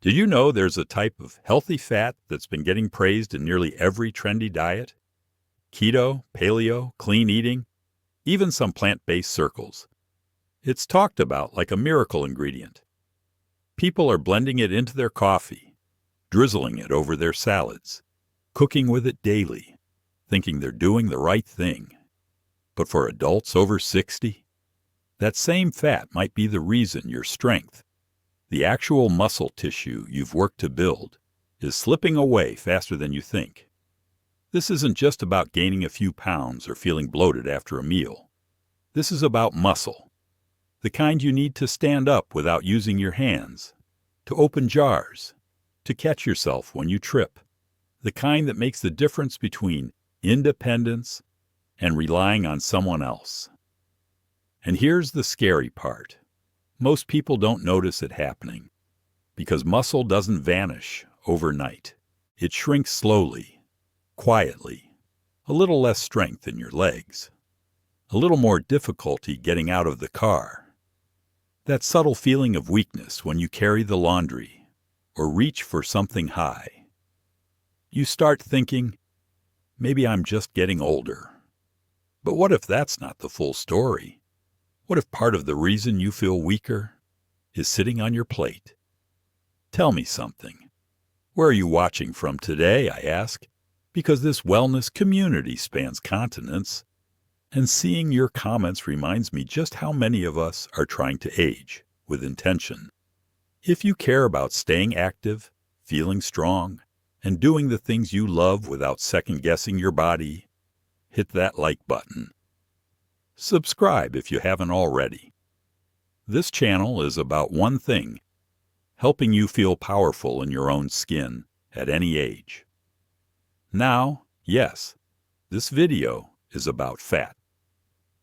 Did you know there's a type of healthy fat that's been getting praised in nearly every trendy diet? Keto, paleo, clean eating, even some plant-based circles. It's talked about like a miracle ingredient. People are blending it into their coffee, drizzling it over their salads, cooking with it daily, thinking they're doing the right thing. But for adults over 60, that same fat might be the reason your strength, the actual muscle tissue you've worked to build, is slipping away faster than you think. This isn't just about gaining a few pounds or feeling bloated after a meal. This is about muscle, the kind you need to stand up without using your hands, to open jars, to catch yourself when you trip, the kind that makes the difference between independence and relying on someone else. And here's the scary part. Most people don't notice it happening, because muscle doesn't vanish overnight. It shrinks slowly, quietly, a little less strength in your legs, a little more difficulty getting out of the car, that subtle feeling of weakness when you carry the laundry or reach for something high. You start thinking, maybe I'm just getting older. But what if that's not the full story? What if part of the reason you feel weaker is sitting on your plate? Tell me something. Where are you watching from today, I ask, because this wellness community spans continents, and seeing your comments reminds me just how many of us are trying to age with intention. If you care about staying active, feeling strong, and doing the things you love without second-guessing your body, hit that like button. Subscribe if you haven't already. This channel is about one thing: helping you feel powerful in your own skin at any age. Now, yes, this video is about fat,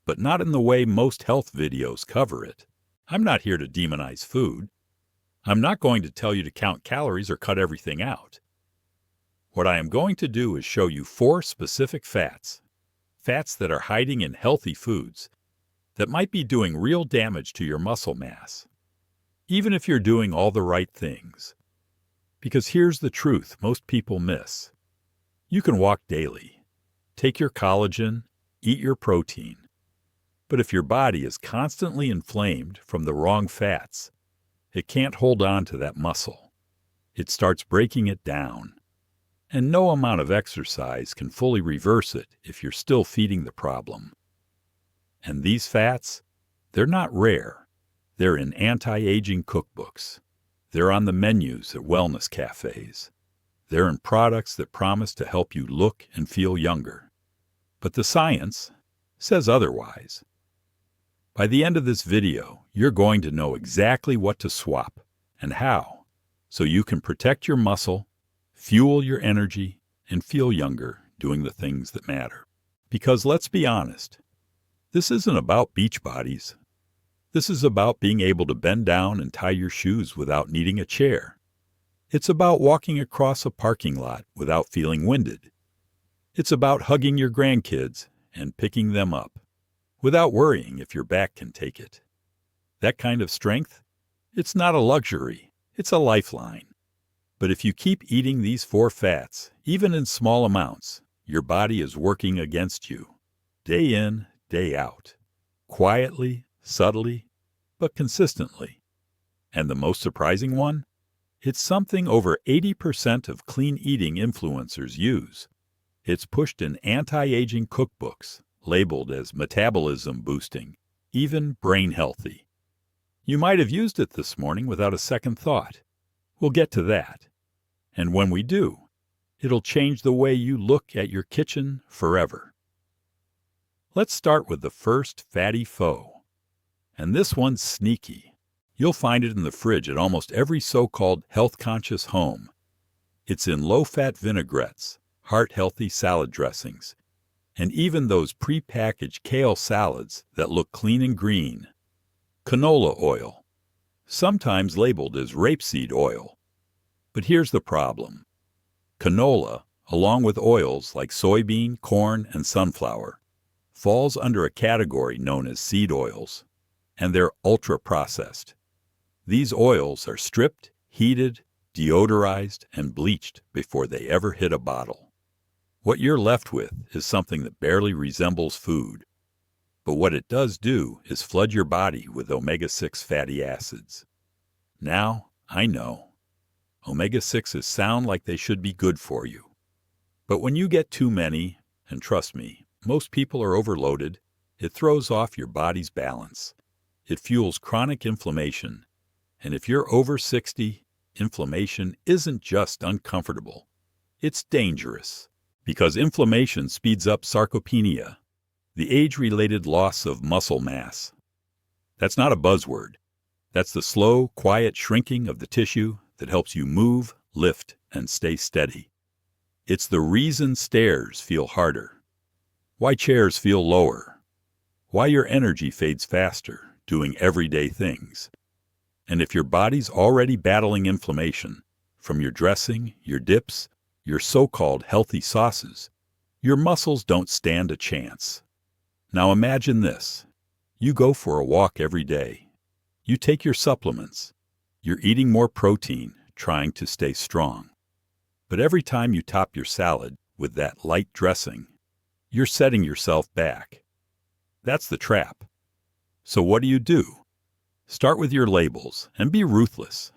but not in the way most health videos cover it. I'm not here to demonize food. I'm not going to tell you to count calories or cut everything out. What I am going to do is show you 4 specific fats that are hiding in healthy foods that might be doing real damage to your muscle mass, even if you're doing all the right things. Because here's the truth most people miss. You can walk daily, take your collagen, eat your protein, but if your body is constantly inflamed from the wrong fats, it can't hold on to that muscle. It starts breaking it down. And no amount of exercise can fully reverse it if you're still feeding the problem. And these fats, they're not rare. They're in anti-aging cookbooks. They're on the menus at wellness cafes. They're in products that promise to help you look and feel younger. But the science says otherwise. By the end of this video, you're going to know exactly what to swap and how, so you can protect your muscle, fuel your energy, and feel younger doing the things that matter. Because let's be honest, this isn't about beach bodies. This is about being able to bend down and tie your shoes without needing a chair. It's about walking across a parking lot without feeling winded. It's about hugging your grandkids and picking them up without worrying if your back can take it. That kind of strength, it's not a luxury, it's a lifeline. But if you keep eating these 4 fats, even in small amounts, your body is working against you, day in, day out, quietly, subtly, but consistently. And the most surprising one? It's something over 80% of clean eating influencers use. It's pushed in anti-aging cookbooks, labeled as metabolism boosting, even brain healthy. You might have used it this morning without a second thought. We'll get to that. And when we do, it'll change the way you look at your kitchen forever. Let's start with the first fatty foe. And this one's sneaky. You'll find it in the fridge at almost every so-called health-conscious home. It's in low-fat vinaigrettes, heart-healthy salad dressings, and even those pre-packaged kale salads that look clean and green. Canola oil, sometimes labeled as rapeseed oil. But here's the problem. Canola, along with oils like soybean, corn, and sunflower, falls under a category known as seed oils, and they're ultra-processed. These oils are stripped, heated, deodorized, and bleached before they ever hit a bottle. What you're left with is something that barely resembles food, but what it does do is flood your body with omega-6 fatty acids. Now, I know, omega-6s sound like they should be good for you. But when you get too many, and trust me, most people are overloaded, it throws off your body's balance. It fuels chronic inflammation. And if you're over 60, inflammation isn't just uncomfortable. It's dangerous, because inflammation speeds up sarcopenia, the age-related loss of muscle mass. That's not a buzzword. That's the slow, quiet shrinking of the tissue that helps you move, lift, and stay steady. It's the reason stairs feel harder, why chairs feel lower, why your energy fades faster doing everyday things. And if your body's already battling inflammation from your dressing, your dips, your so-called healthy sauces, your muscles don't stand a chance. Now imagine this. You go for a walk every day. You take your supplements. You're eating more protein, trying to stay strong. But every time you top your salad with that light dressing, you're setting yourself back. That's the trap. So what do? Start with your labels and be ruthless.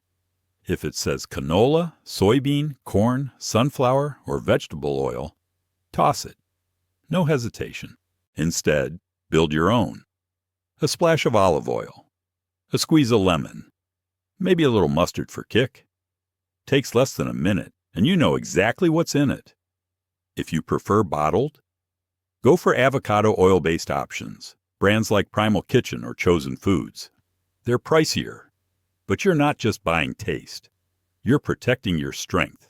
If it says canola, soybean, corn, sunflower, or vegetable oil, toss it. No hesitation. Instead, build your own. A splash of olive oil. A squeeze of lemon. Maybe a little mustard for kick. Takes less than a minute, and you know exactly what's in it. If you prefer bottled, go for avocado oil-based options, brands like Primal Kitchen or Chosen Foods. They're pricier, but you're not just buying taste. You're protecting your strength.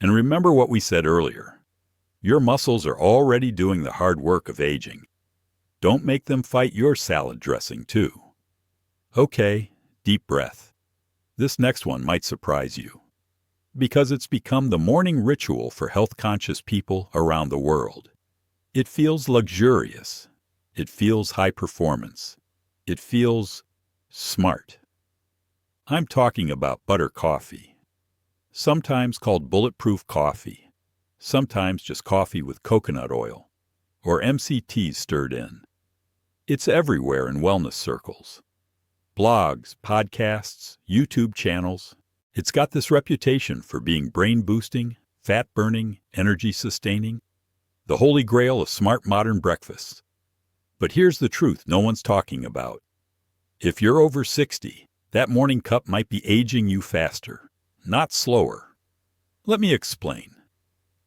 And remember what we said earlier. Your muscles are already doing the hard work of aging. Don't make them fight your salad dressing, too. Okay, deep breath. This next one might surprise you, because it's become the morning ritual for health-conscious people around the world. It feels luxurious. It feels high performance. It feels smart. I'm talking about butter coffee, sometimes called bulletproof coffee, sometimes just coffee with coconut oil, or MCTs stirred in. It's everywhere in wellness circles. Blogs, podcasts, YouTube channels. It's got this reputation for being brain-boosting, fat-burning, energy-sustaining, the holy grail of smart modern breakfasts. But here's the truth no one's talking about. If you're over 60, that morning cup might be aging you faster, not slower. Let me explain.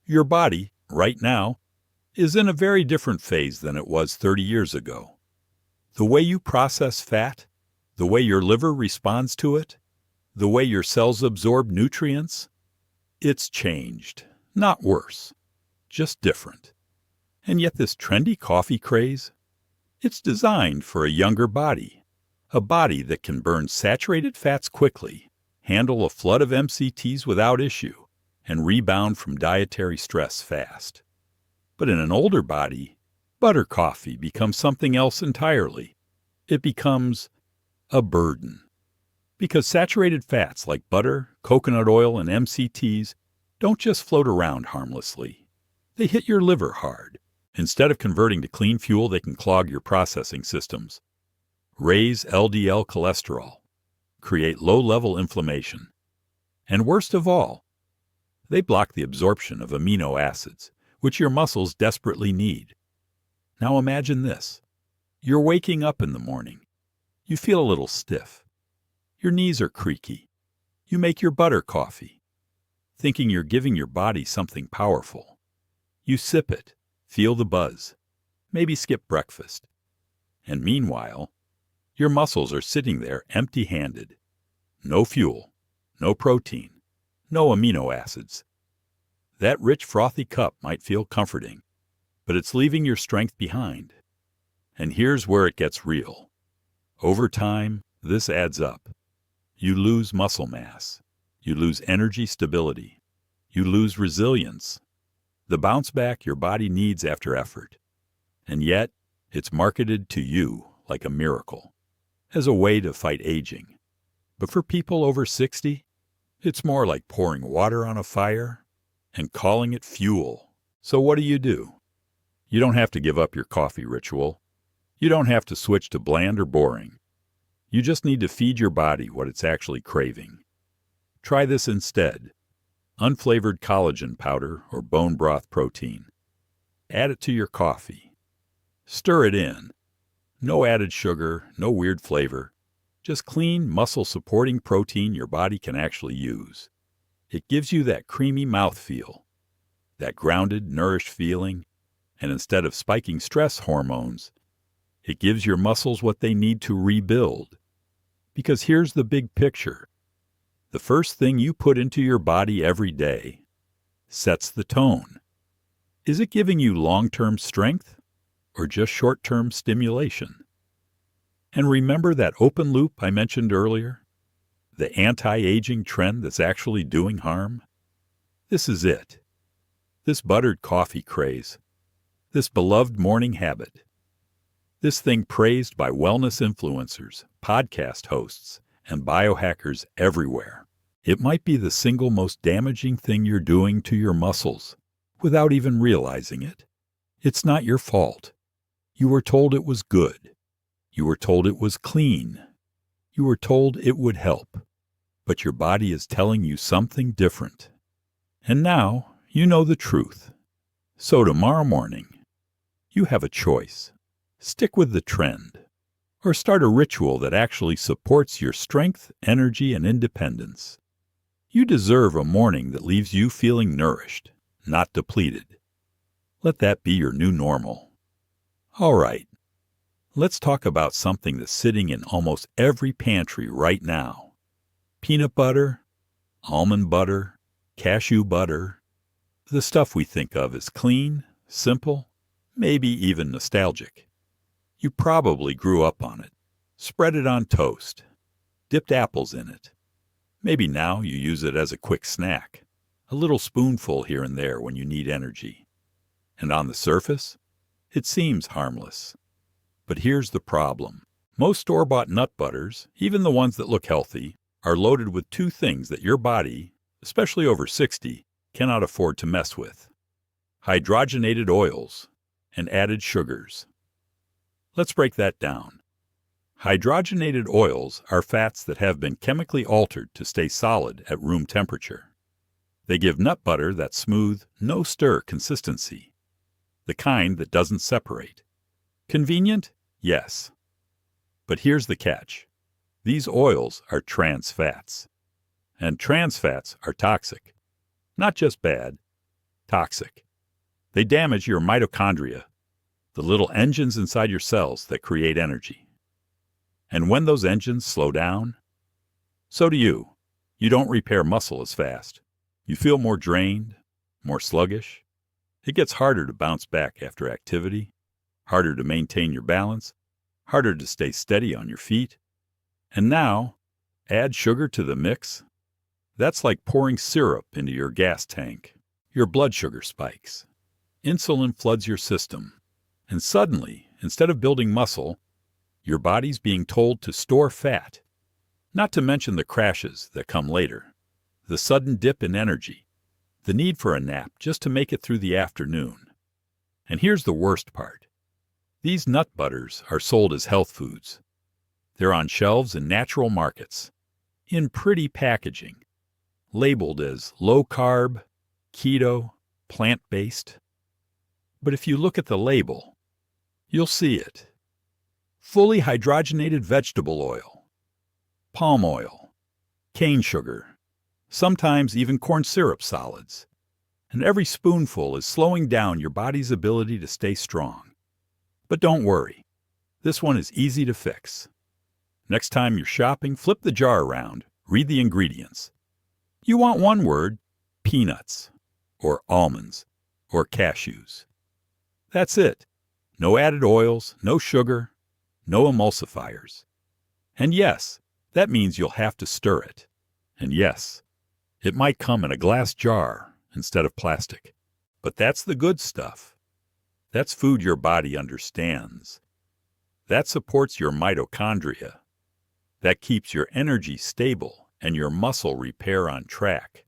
Your body, right now, is in a very different phase than it was 30 years ago. The way you process fat, the way your liver responds to it, the way your cells absorb nutrients, it's changed, not worse, just different. And yet this trendy coffee craze, it's designed for a younger body, a body that can burn saturated fats quickly, handle a flood of MCTs without issue, and rebound from dietary stress fast. But in an older body, butter coffee becomes something else entirely. It becomes a burden. Because saturated fats like butter, coconut oil, and MCTs don't just float around harmlessly. They hit your liver hard. Instead of converting to clean fuel, they can clog your processing systems, raise LDL cholesterol, create low-level inflammation, and worst of all, they block the absorption of amino acids, which your muscles desperately need. Now imagine this. You're waking up in the morning. You feel a little stiff. Your knees are creaky. You make your butter coffee, thinking you're giving your body something powerful. You sip it, feel the buzz, maybe skip breakfast. And meanwhile, your muscles are sitting there empty-handed. No fuel, no protein, no amino acids. That rich, frothy cup might feel comforting, but it's leaving your strength behind. And here's where it gets real. Over time, this adds up. You lose muscle mass. You lose energy stability. You lose resilience. The bounce back your body needs after effort. And yet, it's marketed to you like a miracle, as a way to fight aging. But for people over 60, It's more like pouring water on a fire and calling it fuel. So what do? You don't have to give up your coffee ritual. You don't have to switch to bland or boring. You just need to feed your body what it's actually craving. Try this instead. Unflavored collagen powder or bone broth protein. Add it to your coffee. Stir it in. No added sugar, no weird flavor. Just clean, muscle-supporting protein your body can actually use. It gives you that creamy mouthfeel, that grounded, nourished feeling, and instead of spiking stress hormones, it gives your muscles what they need to rebuild. Because here's the big picture. The first thing you put into your body every day sets the tone. Is it giving you long-term strength or just short-term stimulation? And remember that open loop I mentioned earlier? The anti-aging trend that's actually doing harm? This is it. This buttered coffee craze. This beloved morning habit. This thing praised by wellness influencers, podcast hosts, and biohackers everywhere. It might be the single most damaging thing you're doing to your muscles without even realizing it. It's not your fault. You were told it was good. You were told it was clean. You were told it would help. But your body is telling you something different. And now you know the truth. So tomorrow morning, you have a choice. Stick with the trend, or start a ritual that actually supports your strength, energy, and independence. You deserve a morning that leaves you feeling nourished, not depleted. Let that be your new normal. All right, let's talk about something that's sitting in almost every pantry right now. Peanut butter, almond butter, cashew butter, the stuff we think of as clean, simple, maybe even nostalgic. You probably grew up on it, spread it on toast, dipped apples in it. Maybe now you use it as a quick snack, a little spoonful here and there when you need energy. And on the surface, it seems harmless. But here's the problem. Most store-bought nut butters, even the ones that look healthy, are loaded with two things that your body, especially over 60, cannot afford to mess with: hydrogenated oils and added sugars. Let's break that down. Hydrogenated oils are fats that have been chemically altered to stay solid at room temperature. They give nut butter that smooth, no-stir consistency, the kind that doesn't separate. Convenient? Yes. But here's the catch. These oils are trans fats. And trans fats are toxic. Not just bad, toxic. They damage your mitochondria, the little engines inside your cells that create energy. And when those engines slow down, so do you. You don't repair muscle as fast. You feel more drained, more sluggish. It gets harder to bounce back after activity, harder to maintain your balance, harder to stay steady on your feet. And now, add sugar to the mix. That's like pouring syrup into your gas tank. Your blood sugar spikes. Insulin floods your system. And suddenly, instead of building muscle, your body's being told to store fat. Not to mention the crashes that come later. The sudden dip in energy. The need for a nap just to make it through the afternoon. And here's the worst part. These nut butters are sold as health foods. They're on shelves in natural markets, in pretty packaging, labeled as low-carb, keto, plant-based. But if you look at the label, you'll see it. Fully hydrogenated vegetable oil, palm oil, cane sugar, sometimes even corn syrup solids. And every spoonful is slowing down your body's ability to stay strong. But don't worry, this one is easy to fix. Next time you're shopping, flip the jar around, read the ingredients. You want one word: peanuts, or almonds, or cashews. That's it. No added oils, no sugar, no emulsifiers. And yes, that means you'll have to stir it. And yes, it might come in a glass jar instead of plastic. But that's the good stuff. That's food your body understands. That supports your mitochondria. That keeps your energy stable and your muscle repair on track.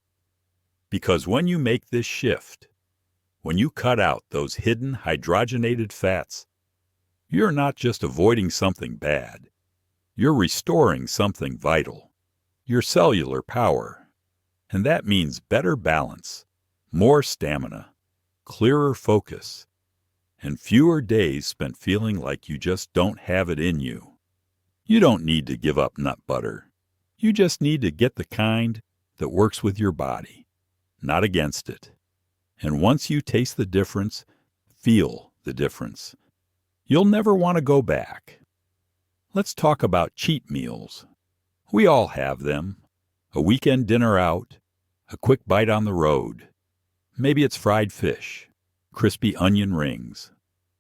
Because when you make this shift, when you cut out those hidden hydrogenated fats, you're not just avoiding something bad. You're restoring something vital, your cellular power. And that means better balance, more stamina, clearer focus, and fewer days spent feeling like you just don't have it in you. You don't need to give up nut butter. You just need to get the kind that works with your body, not against it. And once you taste the difference, feel the difference, you'll never want to go back. Let's talk about cheat meals. We all have them. A weekend dinner out, a quick bite on the road. Maybe it's fried fish, crispy onion rings,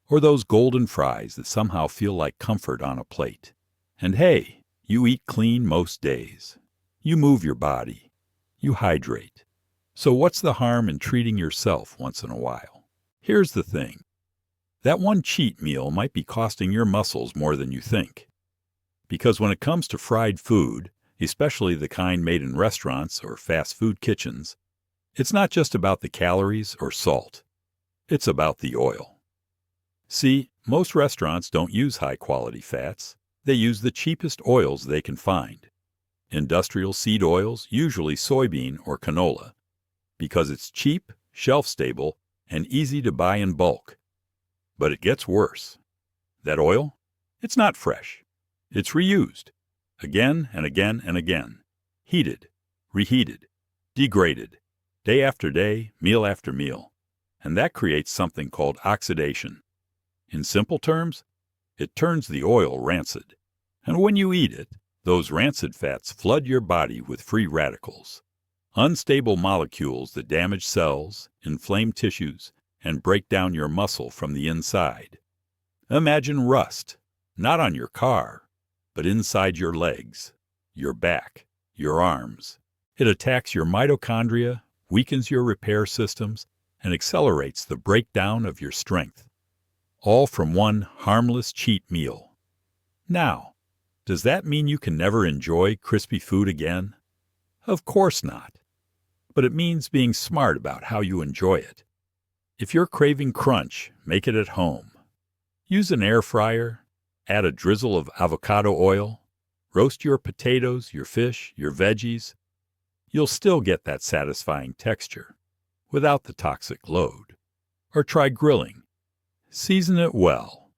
or those golden fries that somehow feel like comfort on a plate. And hey, you eat clean most days. You move your body. You hydrate. So what's the harm in treating yourself once in a while? Here's the thing. That one cheat meal might be costing your muscles more than you think. Because when it comes to fried food, especially the kind made in restaurants or fast food kitchens, it's not just about the calories or salt. It's about the oil. See, most restaurants don't use high-quality fats. They use the cheapest oils they can find. Industrial seed oils, usually soybean or canola, because it's cheap, shelf-stable, and easy to buy in bulk. But it gets worse. That oil? It's not fresh. It's reused. Again and again and again. Heated, reheated, degraded, day after day, meal after meal. And that creates something called oxidation. In simple terms, it turns the oil rancid. And when you eat it, those rancid fats flood your body with free radicals, unstable molecules that damage cells, inflame tissues, and break down your muscle from the inside. Imagine rust, not on your car, but inside your legs, your back, your arms. It attacks your mitochondria, weakens your repair systems, and accelerates the breakdown of your strength. All from one harmless cheat meal. Now, does that mean you can never enjoy crispy food again? Of course not. But it means being smart about how you enjoy it. If you're craving crunch, make it at home. Use an air fryer, add a drizzle of avocado oil, roast your potatoes, your fish, your veggies. You'll still get that satisfying texture, without the toxic load. Or try grilling. Season it well.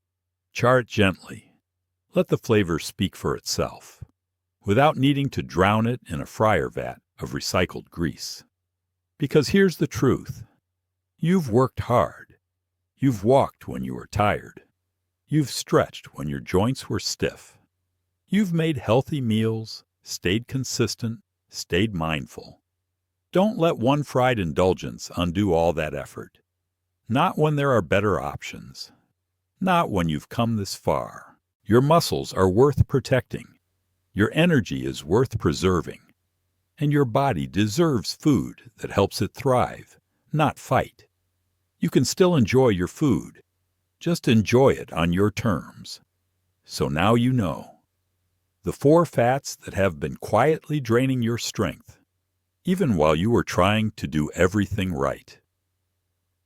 Char it gently. Let the flavor speak for itself, without needing to drown it in a fryer vat of recycled grease. Because here's the truth. You've worked hard. You've walked when you were tired. You've stretched when your joints were stiff. You've made healthy meals, stayed consistent, stayed mindful. Don't let one fried indulgence undo all that effort. Not when there are better options. Not when you've come this far. Your muscles are worth protecting. Your energy is worth preserving. And your body deserves food that helps it thrive, not fight. You can still enjoy your food. Just enjoy it on your terms. So now you know. The 4 fats that have been quietly draining your strength, even while you were trying to do everything right.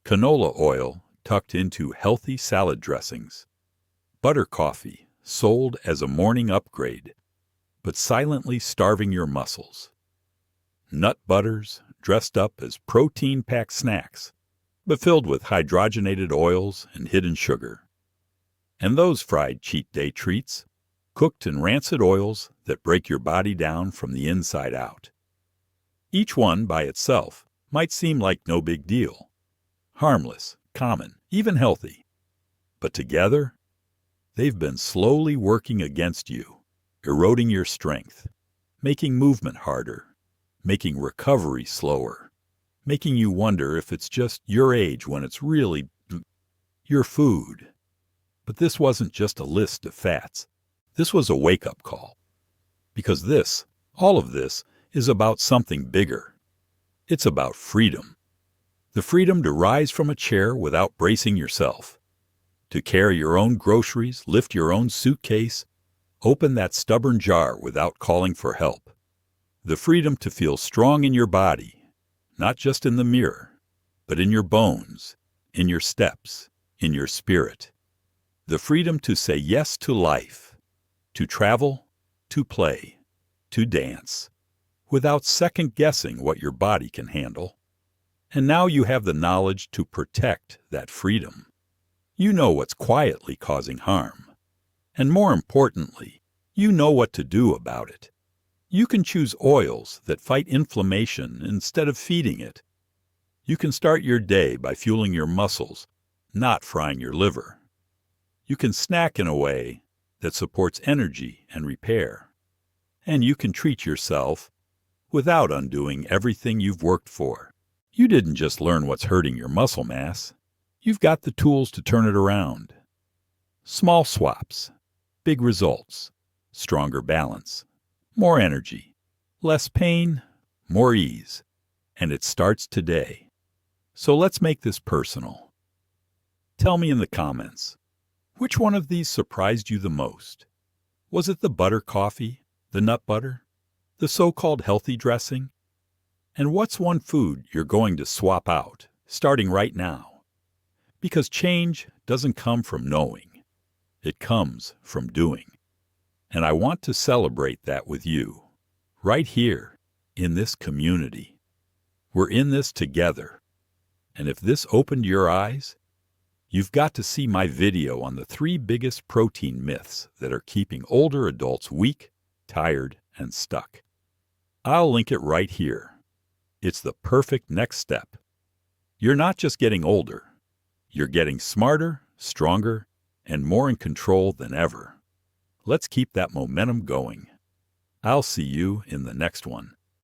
Canola oil tucked into healthy salad dressings. Butter coffee sold as a morning upgrade, but silently starving your muscles. Nut butters dressed up as protein-packed snacks, but filled with hydrogenated oils and hidden sugar. And those fried cheat day treats, cooked in rancid oils that break your body down from the inside out. Each one by itself might seem like no big deal. Harmless, common, even healthy. But together, they've been slowly working against you, eroding your strength, making movement harder, making recovery slower, making you wonder if it's just your age when it's really your food. But this wasn't just a list of fats. This was a wake-up call. Because this, all of this, is about something bigger. It's about freedom. The freedom to rise from a chair without bracing yourself. To carry your own groceries, lift your own suitcase, open that stubborn jar without calling for help. The freedom to feel strong in your body, not just in the mirror, but in your bones, in your steps, in your spirit. The freedom to say yes to life, to travel, to play, to dance, without second-guessing what your body can handle. And now you have the knowledge to protect that freedom. You know what's quietly causing harm. And more importantly, you know what to do about it. You can choose oils that fight inflammation instead of feeding it. You can start your day by fueling your muscles, not frying your liver. You can snack in a way that supports energy and repair. And you can treat yourself without undoing everything you've worked for. You didn't just learn what's hurting your muscle mass. You've got the tools to turn it around. Small swaps, big results, stronger balance, more energy, less pain, more ease. And it starts today. So let's make this personal. Tell me in the comments, which one of these surprised you the most? Was it the butter coffee, the nut butter, the so-called healthy dressing? And what's one food you're going to swap out, starting right now? Because change doesn't come from knowing. It comes from doing. And I want to celebrate that with you, right here, in this community. We're in this together. And if this opened your eyes, you've got to see my video on the 3 biggest protein myths that are keeping older adults weak, tired, and stuck. I'll link it right here. It's the perfect next step. You're not just getting older. You're getting smarter, stronger, and more in control than ever. Let's keep that momentum going. I'll see you in the next one.